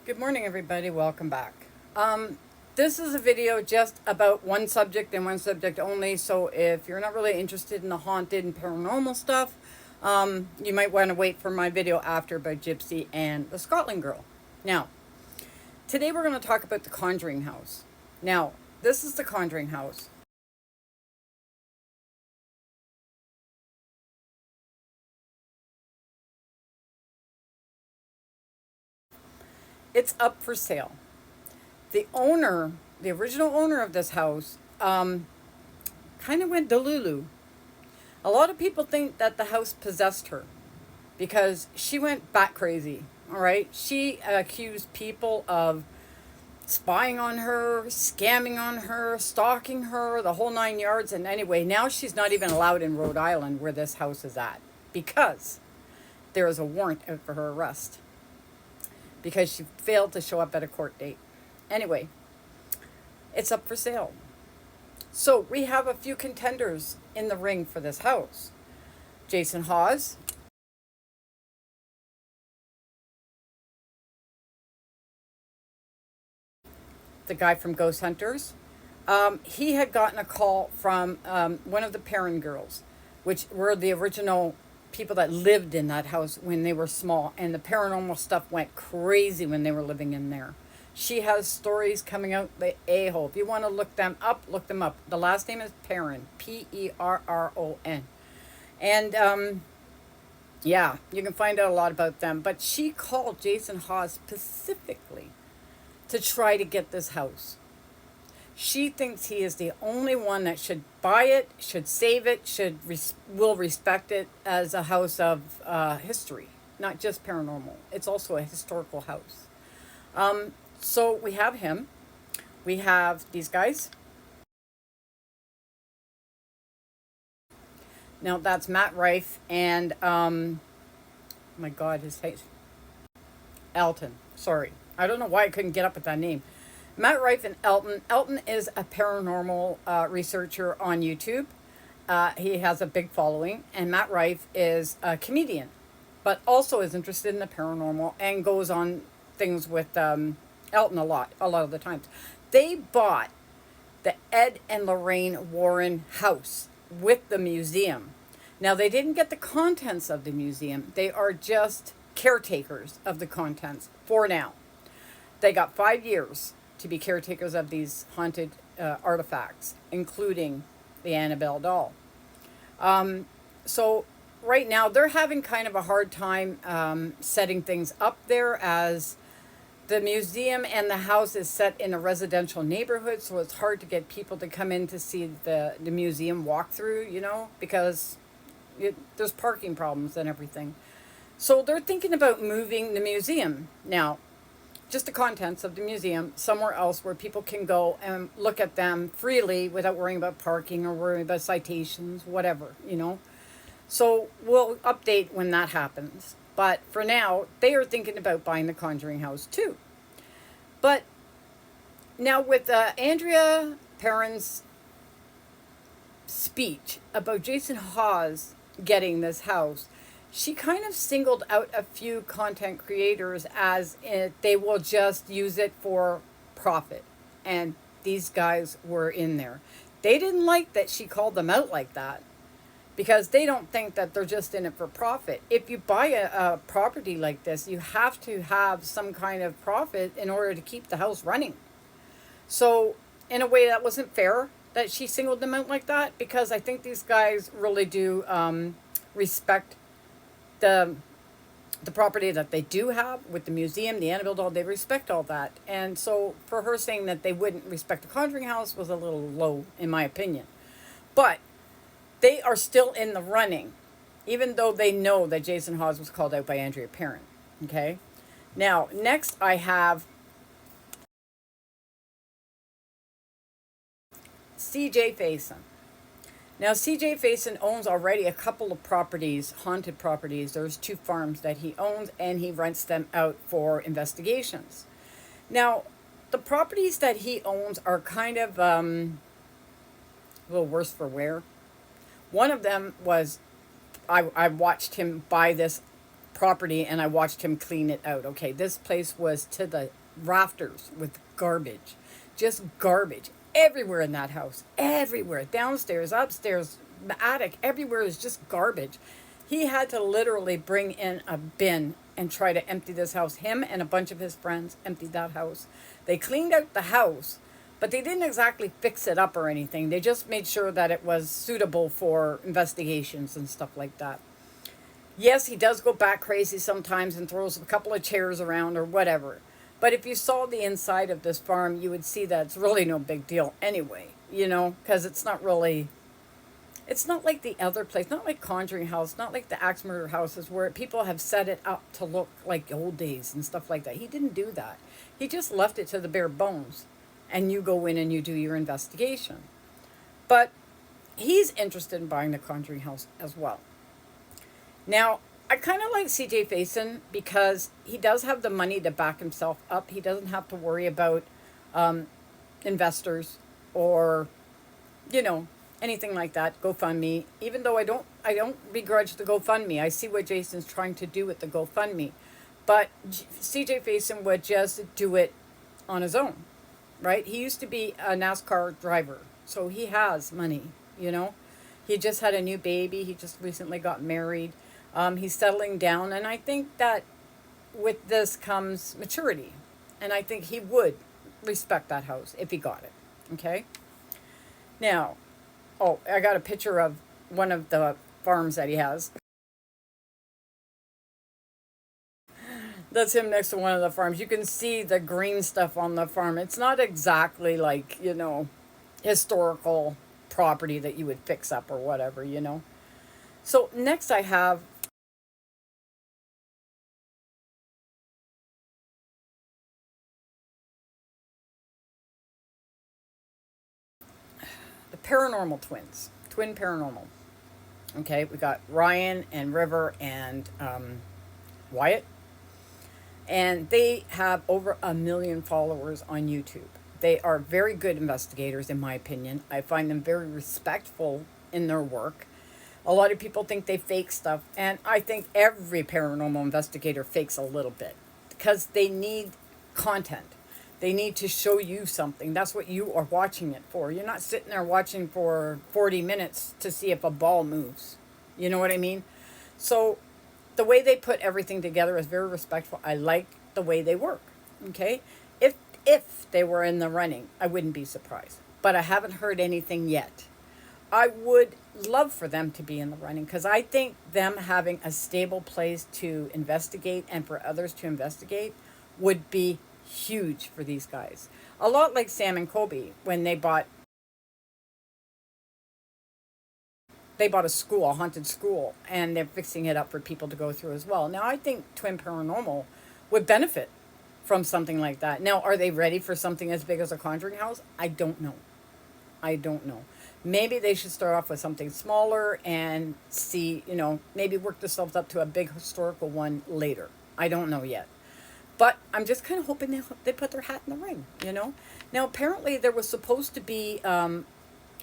Good morning, everybody. Welcome back. This is a video just about one subject and one subject only. So if you're not really interested in the haunted and paranormal stuff, you might want to wait for my video after about Gypsy and the Scotland Girl. Now, today we're going to talk about the Conjuring House. Now, this is the Conjuring House. It's up for sale. The owner, the original owner of this house, kind of went delulu. A lot of people think that the house possessed her because she went bat crazy. All right. She accused people of spying on her, scamming on her, stalking her, the whole 9 yards. And anyway, now she's not even allowed in Rhode Island where this house is at because there is a warrant out for her arrest because she failed to show up at a court date. Anyway, it's up for sale. So we have a few contenders in the ring for this house. Jason Hawes, the guy from Ghost Hunters. He had gotten a call from one of the Perrin girls, which were the original people that lived in that house when they were small. And the paranormal stuff went crazy when they were living in there. She has stories coming out the a-hole. If you want to look them up, look them up. The last name is Perrin, Perron. And yeah, you can find out a lot about them. But she called Jason Hawes specifically to try to get this house. She thinks he is the only one that should buy it, should save it, will respect it as a house of history, not just paranormal. It's also a historical house. So we have him. We have these guys. Now that's Matt Rife and my God, his face. Elton. Sorry, I don't know why I couldn't get up with that name. Matt Rife and Elton. Elton is a paranormal researcher on YouTube. He has a big following, and Matt Rife is a comedian, but also is interested in the paranormal and goes on things with Elton a lot of the times. They bought the Ed and Lorraine Warren house with the museum. Now, they didn't get the contents of the museum. They are just caretakers of the contents for now. They got 5 years to be caretakers of these haunted artifacts, including the Annabelle doll. So right now, they're having kind of a hard time setting things up there as the museum and the house is set in a residential neighborhood, so it's hard to get people to come in to see the museum walkthrough, because there's parking problems and everything. So they're thinking about moving the museum now, just the contents of the museum, somewhere else where people can go and look at them freely without worrying about parking or worrying about citations, whatever. So we'll update when that happens. But for now, they are thinking about buying the Conjuring House too. But now with Andrea Perron's speech about Jason Hawes getting this house, she kind of singled out a few content creators as they will just use it for profit. And these guys were in there. They didn't like that she called them out like that, because they don't think that they're just in it for profit. If you buy a property like this, you have to have some kind of profit in order to keep the house running. So in a way, that wasn't fair that she singled them out like that, because I think these guys really do respect the property that they do have with the museum, the Annabelle doll. They respect all that. And so for her saying that they wouldn't respect the Conjuring House was a little low, in my opinion. But they are still in the running, even though they know that Jason Hawes was called out by Andrea Perron. Okay? Now, next I have C.J. Faison. Now, C.J. Faison owns already a couple of properties, haunted properties. There's 2 farms that he owns, and he rents them out for investigations. Now, the properties that he owns are kind of a little worse for wear. One of them was, I watched him buy this property and I watched him clean it out. Okay, this place was to the rafters with garbage. Just garbage everywhere in that house. Everywhere. Downstairs, upstairs, the attic, everywhere is just garbage. He had to literally bring in a bin and try to empty this house. Him and a bunch of his friends emptied that house. They cleaned out the house, but they didn't exactly fix it up or anything. They just made sure that it was suitable for investigations and stuff like that. Yes, he does go back crazy sometimes and throws a couple of chairs around or whatever. But if you saw the inside of this farm, you would see that it's really no big deal anyway, because it's not really, it's not like the other place, not like Conjuring House, not like the Axe Murder houses where people have set it up to look like old days and stuff like that. He didn't do that. He just left it to the bare bones, and you go in and you do your investigation. But he's interested in buying the Conjuring House as well. Now, I kind of like CJ Faison because he does have the money to back himself up. He doesn't have to worry about investors or, anything like that. GoFundMe. Even though I don't begrudge the GoFundMe. I see what Jason's trying to do with the GoFundMe, but CJ Faison would just do it on his own, right? He used to be a NASCAR driver, so he has money. He just had a new baby. He just recently got married. He's settling down, and I think that with this comes maturity, and I think he would respect that house if he got it. Okay. Now, I got a picture of one of the farms that he has. That's him next to one of the farms. You can see the green stuff on the farm. It's not exactly like, historical property that you would fix up or whatever, So next I have the paranormal twins, twin paranormal. Okay, we got Ryan and River and Wyatt. And they have over 1 million followers on YouTube. They are very good investigators, in my opinion. I find them very respectful in their work. A lot of people think they fake stuff, and I think every paranormal investigator fakes a little bit because they need content. They need to show you something. That's what you are watching it for. You're not sitting there watching for 40 minutes to see if a ball moves. You know what I mean? So the way they put everything together is very respectful. I like the way they work. Okay? If they were in the running, I wouldn't be surprised. But I haven't heard anything yet. I would love for them to be in the running because I think them having a stable place to investigate and for others to investigate would be huge for these guys. A lot like Sam and Kobe when they bought a school, a haunted school, and they're fixing it up for people to go through as well. Now, I think Twin Paranormal would benefit from something like that. Now, are they ready for something as big as a Conjuring House? I don't know. Maybe they should start off with something smaller and see, maybe work themselves up to a big historical one later. I don't know yet. But I'm just kind of hoping they put their hat in the ring, Now, apparently there was supposed to be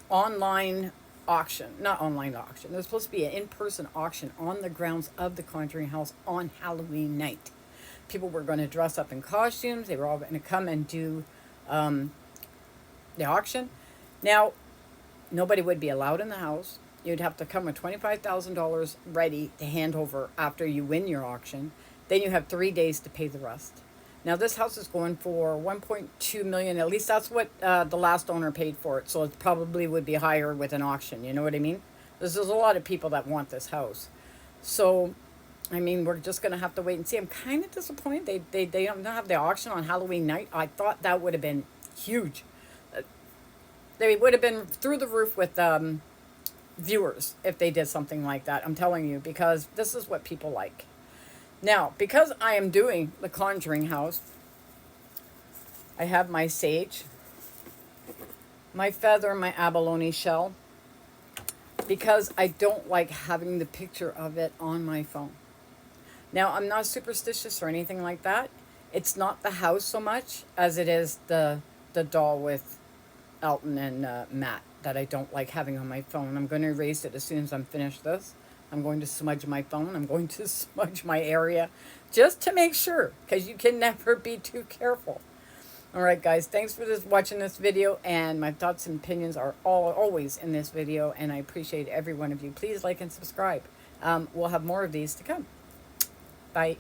online auction, not online auction. There's supposed to be an in-person auction on the grounds of the Conjuring House on Halloween night. People were going to dress up in costumes. They were all going to come and do the auction. Now, nobody would be allowed in the house. You'd have to come with $25,000 ready to hand over after you win your auction. Then you have 3 days to pay the rest. Now, this house is going for $1.2 million. At least that's what the last owner paid for it. So it probably would be higher with an auction. You know what I mean? There's a lot of people that want this house. So, we're just going to have to wait and see. I'm kind of disappointed they don't have the auction on Halloween night. I thought that would have been huge. They would have been through the roof with viewers if they did something like that. I'm telling you, because this is what people like. Now, because I am doing the Conjuring House, I have my sage, my feather, my abalone shell, because I don't like having the picture of it on my phone. Now, I'm not superstitious or anything like that. It's not the house so much as it is the doll with Elton and Matt that I don't like having on my phone. I'm going to erase it as soon as I'm finished this. I'm going to smudge my phone. I'm going to smudge my area just to make sure, because you can never be too careful. All right, guys, thanks for watching this video, and my thoughts and opinions are always in this video, and I appreciate every one of you. Please like and subscribe. We'll have more of these to come. Bye.